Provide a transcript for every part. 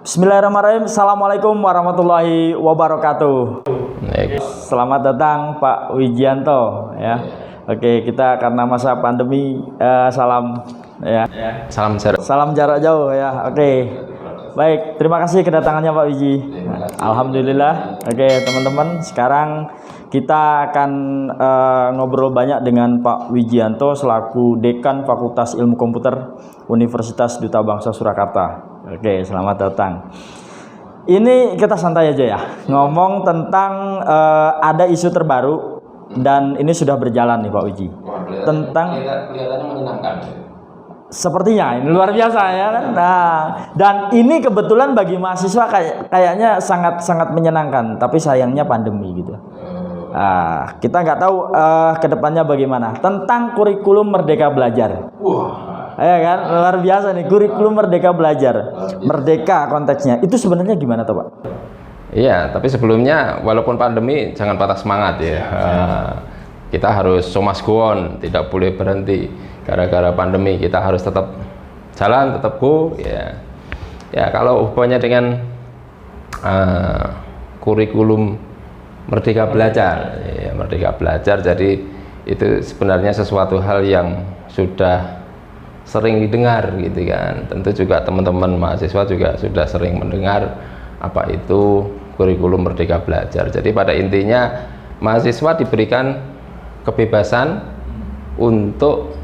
Bismillahirrahmanirrahim. Assalamualaikum warahmatullahi wabarakatuh. Selamat datang Pak Wijianto ya. Oke, kita karena masa pandemi salam ya. Salam jarak jauh ya. Oke. Baik, terima kasih kedatangannya Pak Wiji. Alhamdulillah. Oke, teman-teman, sekarang kita akan ngobrol banyak dengan Pak Wijianto selaku Dekan Fakultas Ilmu Komputer Universitas Duta Bangsa Surakarta. Oke, selamat datang. Ini kita santai aja ya, ngomong tentang ada isu terbaru dan ini sudah berjalan nih Pak Wiji. Tentang kelihatannya menyenangkan. Sepertinya ini luar biasa ya kan. Nah, dan ini kebetulan bagi mahasiswa kayaknya sangat menyenangkan, tapi sayangnya pandemi gitu. Nah, kita nggak tahu kedepannya bagaimana tentang kurikulum Merdeka Belajar. Ya kan, luar biasa nih kurikulum Merdeka Belajar. Merdeka konteksnya itu sebenarnya gimana tuh Pak? Iya, tapi sebelumnya walaupun pandemi jangan patah semangat ya. Kita harus so must go on, tidak boleh berhenti. Gara-gara pandemi kita harus tetap jalan, tetap go ya. Ya, kalau hubungannya dengan kurikulum Merdeka Belajar, ya, Merdeka Belajar, jadi itu sebenarnya sesuatu hal yang sudah sering didengar gitu kan. Tentu juga teman-teman mahasiswa juga sudah sering mendengar apa itu kurikulum Merdeka Belajar. Jadi pada intinya mahasiswa diberikan kebebasan untuk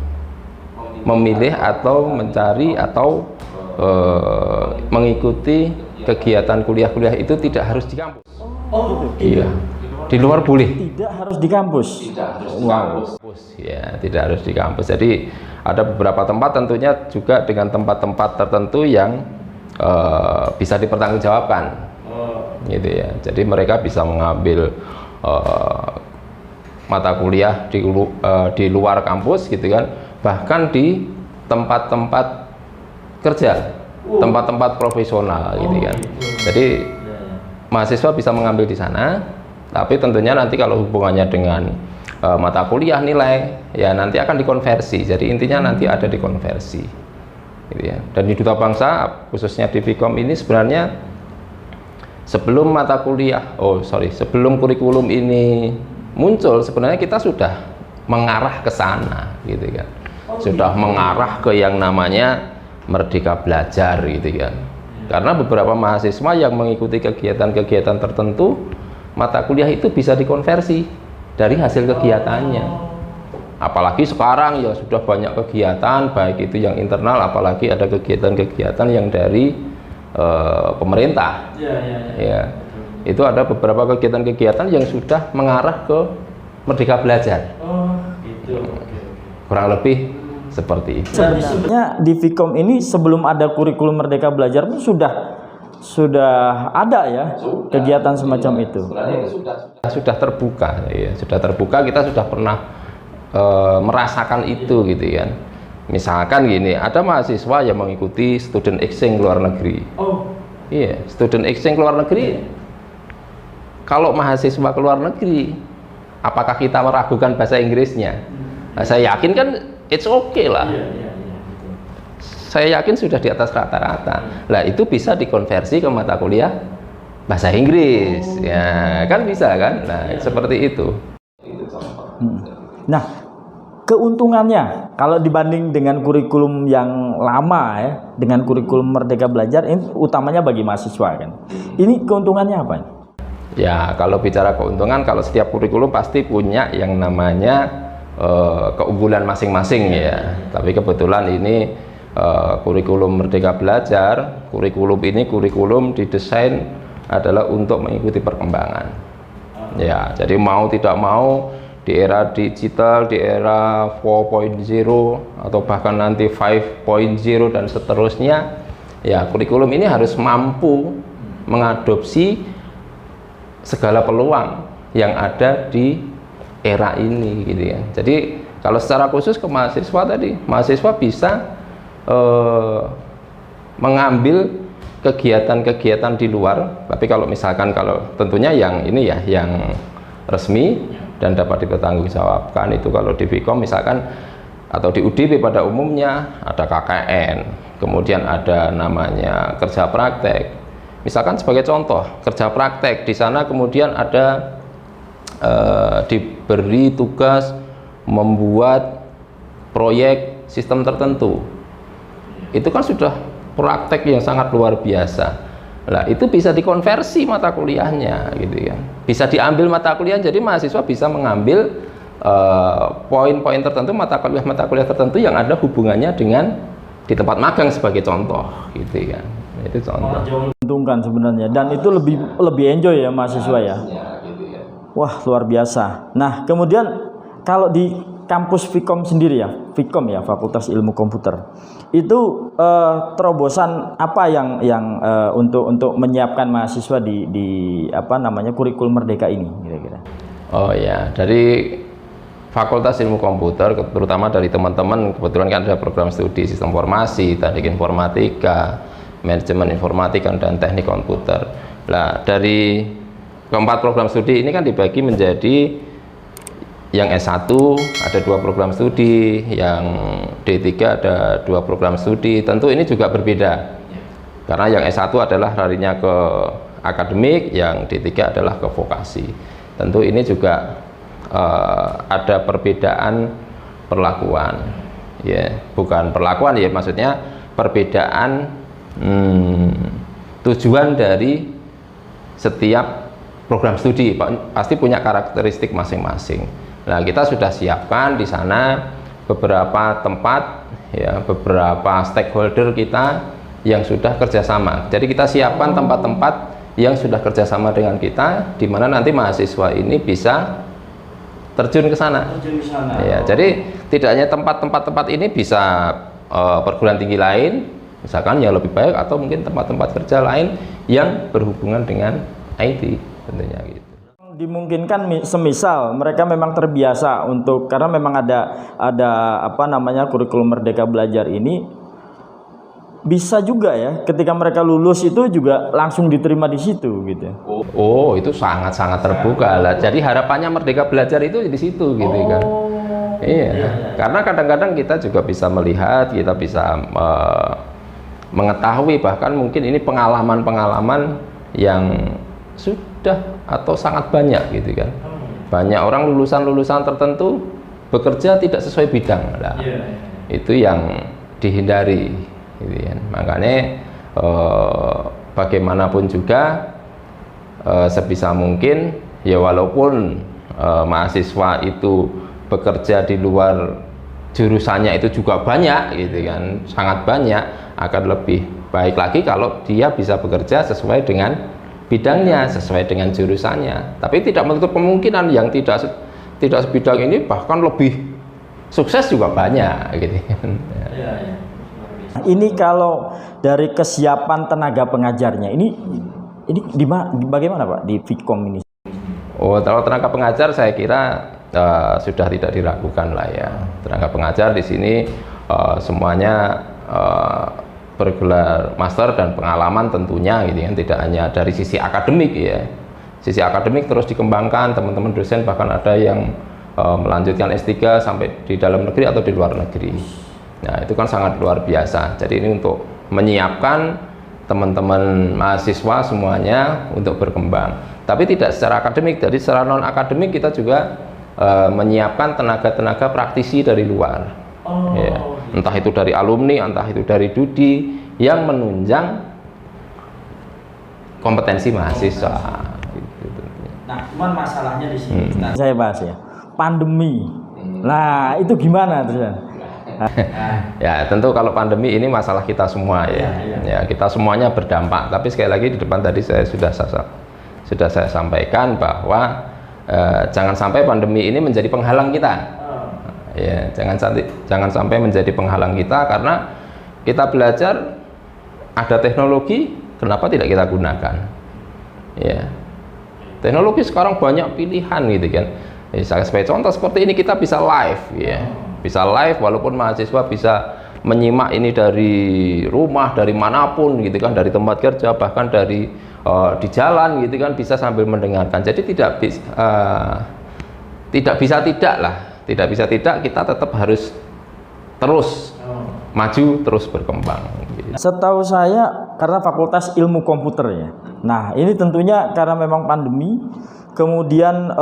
memilih atau mencari atau mengikuti kegiatan kuliah-kuliah itu tidak harus di kampus. Iya. Di luar boleh. Tidak harus di kampus. Tidak harus di kampus. Ya, tidak harus di kampus. Jadi ada beberapa tempat tentunya juga dengan tempat-tempat tertentu yang bisa dipertanggungjawabkan. Gitu ya. Jadi mereka bisa mengambil mata kuliah di luar kampus gitu kan. Bahkan di tempat-tempat kerja, tempat-tempat profesional gitu kan. Jadi mahasiswa bisa mengambil di sana. Tapi tentunya nanti kalau hubungannya dengan mata kuliah nilai ya nanti akan dikonversi. Jadi intinya nanti ada dikonversi gitu ya. Dan di Duta Bangsa khususnya di Vkom ini sebenarnya sebelum sebelum kurikulum ini muncul sebenarnya kita sudah mengarah ke sana gitu kan. Sudah mengarah ke yang namanya Merdeka Belajar gitu kan. Karena beberapa mahasiswa yang mengikuti kegiatan-kegiatan tertentu mata kuliah itu bisa dikonversi dari hasil kegiatannya. Apalagi sekarang ya sudah banyak kegiatan, baik itu yang internal, apalagi ada kegiatan-kegiatan yang dari pemerintah. Ya, itu ada beberapa kegiatan-kegiatan yang sudah mengarah ke Merdeka Belajar. Kurang lebih seperti itu. Sebenarnya di Vkom ini sebelum ada kurikulum Merdeka Belajar pun sudah ada ya kegiatan semacam itu. Sudah terbuka ya, sudah terbuka, kita sudah pernah merasakan itu gitu kan. Misalkan gini, ada mahasiswa yang mengikuti student exchange luar negeri. Iya, student exchange luar negeri. Kalau mahasiswa ke luar negeri, apakah kita meragukan bahasa Inggrisnya? Nah, saya yakin kan it's okay lah. Saya yakin sudah di atas rata-rata. Lah itu bisa dikonversi ke mata kuliah bahasa Inggris. Ya, kan bisa kan? Nah, seperti itu. Nah, keuntungannya kalau dibanding dengan kurikulum yang lama ya, dengan kurikulum Merdeka Belajar ini utamanya bagi mahasiswa kan. Ini keuntungannya apa? Ya, kalau bicara keuntungan, kalau setiap kurikulum pasti punya yang namanya keunggulan masing-masing ya. Tapi kebetulan ini kurikulum Merdeka Belajar, kurikulum ini didesain adalah untuk mengikuti perkembangan. Ya, jadi mau tidak mau di era digital, di era 4.0 atau bahkan nanti 5.0 dan seterusnya, ya kurikulum ini harus mampu mengadopsi segala peluang yang ada di era ini gitu ya. Jadi kalau secara khusus ke mahasiswa tadi, mahasiswa bisa mengambil kegiatan-kegiatan di luar, tapi kalau misalkan kalau tentunya yang ini ya yang resmi dan dapat dipertanggungjawabkan itu kalau di Vkom misalkan atau di UDP pada umumnya ada KKN, kemudian ada namanya kerja praktek, misalkan sebagai contoh kerja praktek di sana, kemudian ada diberi tugas membuat proyek sistem tertentu, itu kan sudah praktek yang sangat luar biasa. Nah, itu bisa dikonversi mata kuliahnya gitu kan, bisa diambil mata kuliah, jadi mahasiswa bisa mengambil poin-poin tertentu, mata kuliah tertentu yang ada hubungannya dengan di tempat magang sebagai contoh gitu kan. Itu contoh. Menguntungkan sebenarnya, dan itu lebih enjoy ya mahasiswa ya. Wah, luar biasa. Nah, kemudian kalau di kampus Vkom sendiri ya, Vkom ya, Fakultas Ilmu Komputer, itu terobosan apa yang untuk menyiapkan mahasiswa di apa namanya kurikulum Merdeka ini kira-kira? Oh ya, dari Fakultas Ilmu Komputer, terutama dari teman-teman, kebetulan kan ada program studi sistem informasi, teknik informatika, manajemen informatika, dan teknik komputer. Nah, dari keempat program studi ini kan dibagi menjadi yang S1 ada 2 program studi, yang D3 ada 2 program studi. Tentu ini juga berbeda, karena yang S1 adalah larinya ke akademik, yang D3 adalah ke vokasi. Tentu ini juga ada perbedaan perlakuan, ya, bukan perlakuan ya, maksudnya perbedaan tujuan dari setiap program studi pasti punya karakteristik masing-masing. Nah, kita sudah siapkan di sana beberapa tempat ya, beberapa stakeholder kita yang sudah kerjasama. Jadi kita siapkan tempat-tempat yang sudah kerjasama dengan kita, di mana nanti mahasiswa ini bisa terjun ke sana. Ya, jadi tidak hanya tempat-tempat ini bisa perguruan tinggi lain, misalkan yang lebih baik, atau mungkin tempat-tempat kerja lain yang berhubungan dengan IT tentunya gitu. Dimungkinkan semisal mereka memang terbiasa untuk, karena memang ada apa namanya kurikulum Merdeka Belajar ini, bisa juga ya ketika mereka lulus itu juga langsung diterima di situ gitu. Oh, itu sangat-sangat terbuka lah. Jadi harapannya Merdeka Belajar itu di situ gitu kan. Iya. Karena kadang-kadang kita juga bisa melihat, kita bisa mengetahui, bahkan mungkin ini pengalaman-pengalaman yang sudah atau sangat banyak gitu kan. Banyak orang lulusan-lulusan tertentu bekerja tidak sesuai bidang. Nah, itu yang dihindari gitu kan. Makanya bagaimanapun juga sebisa mungkin ya, walaupun mahasiswa itu bekerja di luar jurusannya itu juga banyak gitu kan, sangat banyak, akan lebih baik lagi kalau dia bisa bekerja sesuai dengan bidangnya, sesuai dengan jurusannya. Tapi tidak menutup kemungkinan yang tidak sebidang ini bahkan lebih sukses juga banyak gitu. Ini kalau dari kesiapan tenaga pengajarnya ini bagaimana Pak di Vkom ini? Oh, kalau tenaga pengajar saya kira sudah tidak diragukan lah ya. Tenaga pengajar di sini semuanya bergelar master dan pengalaman tentunya gitu kan, tidak hanya dari sisi akademik ya. Sisi akademik terus dikembangkan, teman-teman dosen bahkan ada yang melanjutkan S3 sampai di dalam negeri atau di luar negeri. Nah, itu kan sangat luar biasa. Jadi ini untuk menyiapkan teman-teman mahasiswa semuanya untuk berkembang. Tapi tidak secara akademik, jadi secara non akademik kita juga menyiapkan tenaga-tenaga praktisi dari luar. Ya, entah itu dari alumni, entah itu dari studi yang menunjang kompetensi mahasiswa. Nah, cuman masalahnya di sini. Saya bahas ya, pandemi. Nah, itu gimana tuh? Ya, tentu kalau pandemi ini masalah kita semua ya. Ya, kita semuanya berdampak. Tapi sekali lagi di depan tadi sudah saya sampaikan bahwa jangan sampai pandemi ini menjadi penghalang kita. Ya, jangan sampai menjadi penghalang kita, karena kita belajar ada teknologi, kenapa tidak kita gunakan? Ya, teknologi sekarang banyak pilihan gitu kan. Sebagai contoh seperti ini kita bisa live ya, bisa live walaupun mahasiswa bisa menyimak ini dari rumah, dari manapun gitu kan, dari tempat kerja, bahkan dari di jalan gitu kan, bisa sambil mendengarkan. Jadi tidak bisa tidak, kita tetap harus terus maju, terus berkembang. Setahu saya karena Fakultas Ilmu Komputer ya. Nah, ini tentunya karena memang pandemi, kemudian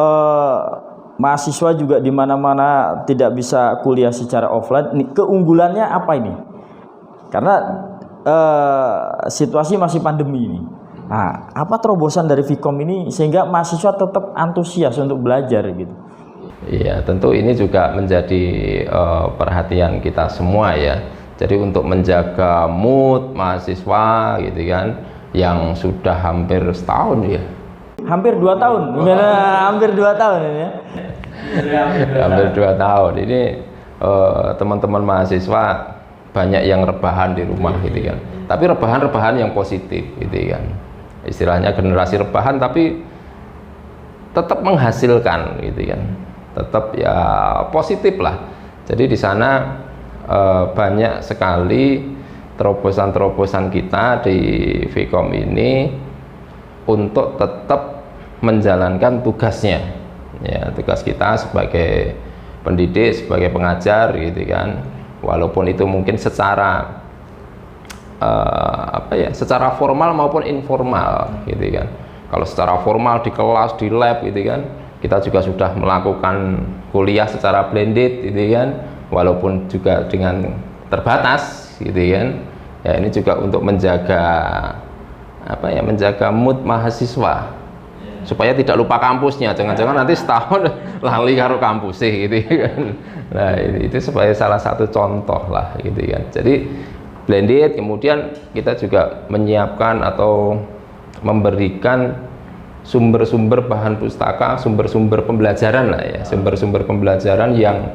mahasiswa juga di mana-mana tidak bisa kuliah secara offline. Keunggulannya apa ini? Karena situasi masih pandemi ini. Nah, apa terobosan dari Vkom ini sehingga mahasiswa tetap antusias untuk belajar gitu? Iya, tentu ini juga menjadi perhatian kita semua ya. Jadi untuk menjaga mood mahasiswa gitu kan, yang sudah hampir setahun ya. Hampir 2 tahun, hampir 2 tahun ini ya. Hampir 2 tahun ini teman-teman mahasiswa banyak yang rebahan di rumah gitu kan. Tapi rebahan-rebahan yang positif gitu kan. Istilahnya generasi rebahan tapi tetap menghasilkan gitu kan. Tetap ya positif lah. Jadi di sana banyak sekali terobosan-terobosan kita di Vkom ini untuk tetap menjalankan tugasnya. Ya, tugas kita sebagai pendidik, sebagai pengajar gitu kan. Walaupun itu mungkin secara secara formal maupun informal gitu kan. Kalau secara formal di kelas, di lab gitu kan, kita juga sudah melakukan kuliah secara blended gitu kan, walaupun juga dengan terbatas gitu kan. Ya, ini juga untuk menjaga menjaga mood mahasiswa supaya tidak lupa kampusnya. Jangan-jangan nanti setahun lali karo kampus gitu kan. Nah, itu sebagai salah satu contoh lah gitu kan. Jadi blended, kemudian kita juga menyiapkan atau memberikan sumber-sumber bahan pustaka, sumber-sumber pembelajaran lah ya, sumber-sumber pembelajaran yang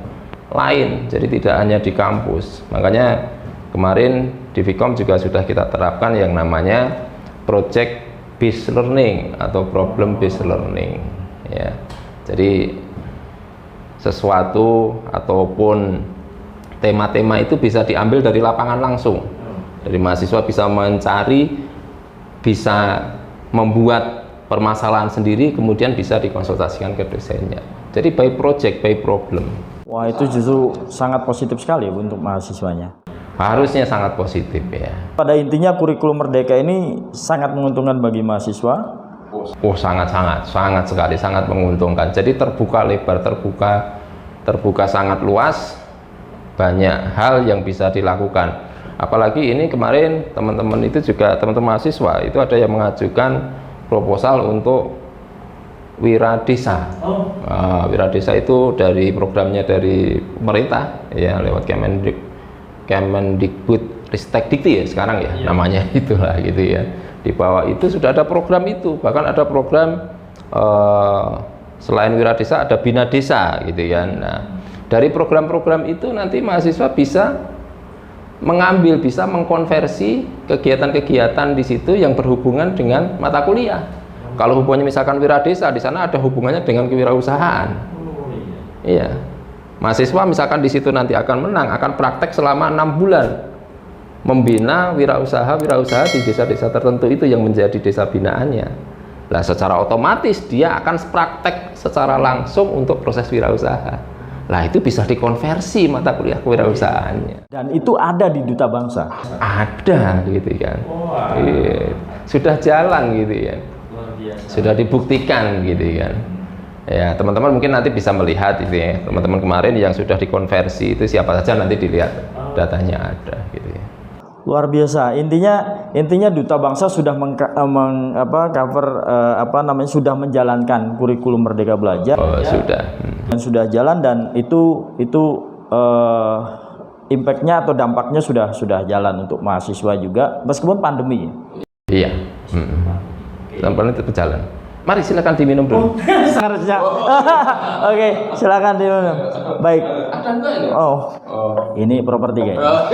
lain. Jadi tidak hanya di kampus. Makanya kemarin di Vkom juga sudah kita terapkan yang namanya project based learning atau problem based learning ya. Jadi sesuatu ataupun tema-tema itu bisa diambil dari lapangan langsung. Dari mahasiswa bisa mencari, bisa membuat permasalahan sendiri, kemudian bisa dikonsultasikan ke dosennya. Jadi by project, by problem. Wah, itu justru sangat positif sekali untuk mahasiswanya. Harusnya sangat positif ya. Pada intinya kurikulum Merdeka ini sangat menguntungkan bagi mahasiswa. Oh, sangat sekali, sangat menguntungkan. Jadi terbuka lebar, terbuka sangat luas, banyak hal yang bisa dilakukan. Apalagi ini kemarin teman-teman itu juga, teman-teman mahasiswa itu ada yang mengajukan proposal untuk Wira Desa. Wira Desa itu dari programnya dari pemerintah ya, lewat Kemendikbud Ristek Dikti ya sekarang ya, namanya itulah gitu ya. Di bawah itu sudah ada program itu, bahkan ada program selain Wira Desa ada Bina Desa gitu kan. Nah, dari program-program itu nanti mahasiswa bisa mengambil, bisa mengkonversi kegiatan-kegiatan di situ yang berhubungan dengan mata kuliah. Kalau hubungannya misalkan Wira Desa, di sana ada hubungannya dengan kewirausahaan. Iya. Mahasiswa misalkan di situ nanti akan menang, akan praktek selama 6 bulan membina wirausaha di desa-desa tertentu itu yang menjadi desa binaannya. Nah, secara otomatis dia akan praktek secara langsung untuk proses wirausaha. Nah, itu bisa dikonversi mata kuliah kewirausahaannya. Dan itu ada di Duta Bangsa. Ada gitu kan. Sudah jalan gitu ya. Sudah dibuktikan gitu kan. Ya, teman-teman mungkin nanti bisa melihat itu ya. Teman-teman kemarin yang sudah dikonversi itu siapa saja, nanti dilihat datanya ada gitu ya. Luar biasa. Intinya Duta Bangsa sudah sudah menjalankan kurikulum Merdeka Belajar. Oh, ya. Sudah. Dan sudah jalan, dan itu impact-nya atau dampaknya sudah jalan untuk mahasiswa juga meskipun pandemi. Iya. Sampai itu berjalan. Mari silakan diminum dulu. Seharusnya. Oke, silakan diminum. Baik. Oh. Ini properti kayaknya.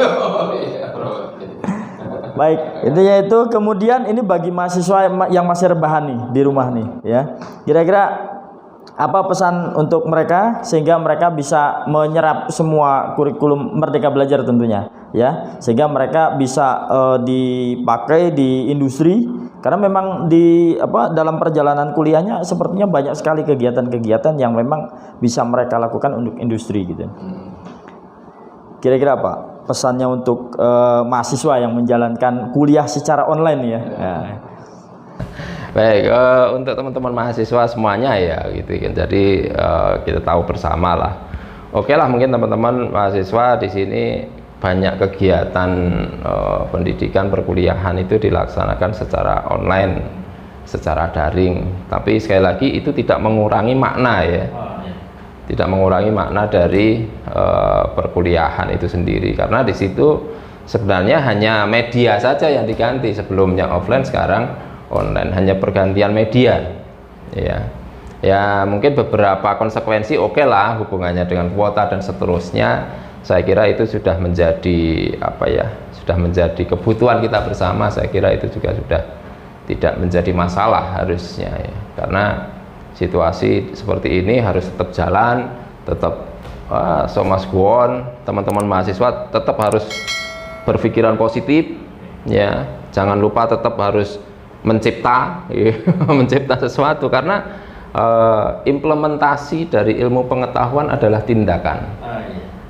Baik, intinya itu. Kemudian ini bagi mahasiswa yang masih rebahan nih di rumah nih ya. Kira-kira apa pesan untuk mereka sehingga mereka bisa menyerap semua kurikulum Merdeka Belajar tentunya ya, sehingga mereka bisa dipakai di industri, karena memang dalam perjalanan kuliahnya sepertinya banyak sekali kegiatan-kegiatan yang memang bisa mereka lakukan untuk industri gitu. Kira-kira apa pesannya untuk mahasiswa yang menjalankan kuliah secara online ya. Baik, untuk teman-teman mahasiswa semuanya ya gitu kan. Jadi kita tahu bersama lah. Oke lah, mungkin teman-teman mahasiswa di sini banyak kegiatan pendidikan perkuliahan itu dilaksanakan secara online, secara daring. Tapi sekali lagi itu tidak mengurangi makna ya. Tidak mengurangi makna dari perkuliahan itu sendiri, karena di situ sebenarnya hanya media saja yang diganti. Sebelumnya offline, sekarang online, hanya pergantian media ya. Mungkin beberapa konsekuensi oke lah hubungannya dengan kuota dan seterusnya. Saya kira itu sudah menjadi sudah menjadi kebutuhan kita bersama. Saya kira itu juga sudah tidak menjadi masalah harusnya ya, karena situasi seperti ini harus tetap jalan, tetap so must go on. Teman-teman mahasiswa tetap harus berpikiran positif ya, jangan lupa tetap harus mencipta mencipta sesuatu, karena implementasi dari ilmu pengetahuan adalah tindakan.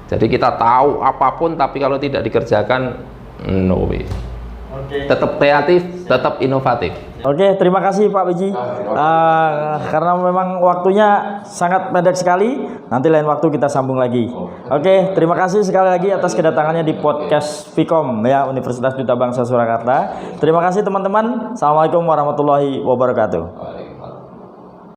Jadi kita tahu apapun tapi kalau tidak dikerjakan, no way. Tetap kreatif, tetap inovatif. Oke, terima kasih Pak Wiji. Karena memang waktunya sangat pendek sekali, nanti lain waktu kita sambung lagi. Oke, terima kasih sekali lagi atas kedatangannya di podcast Vkom ya, Universitas Duta Bangsa Surakarta. Terima kasih teman-teman. Assalamualaikum warahmatullahi wabarakatuh.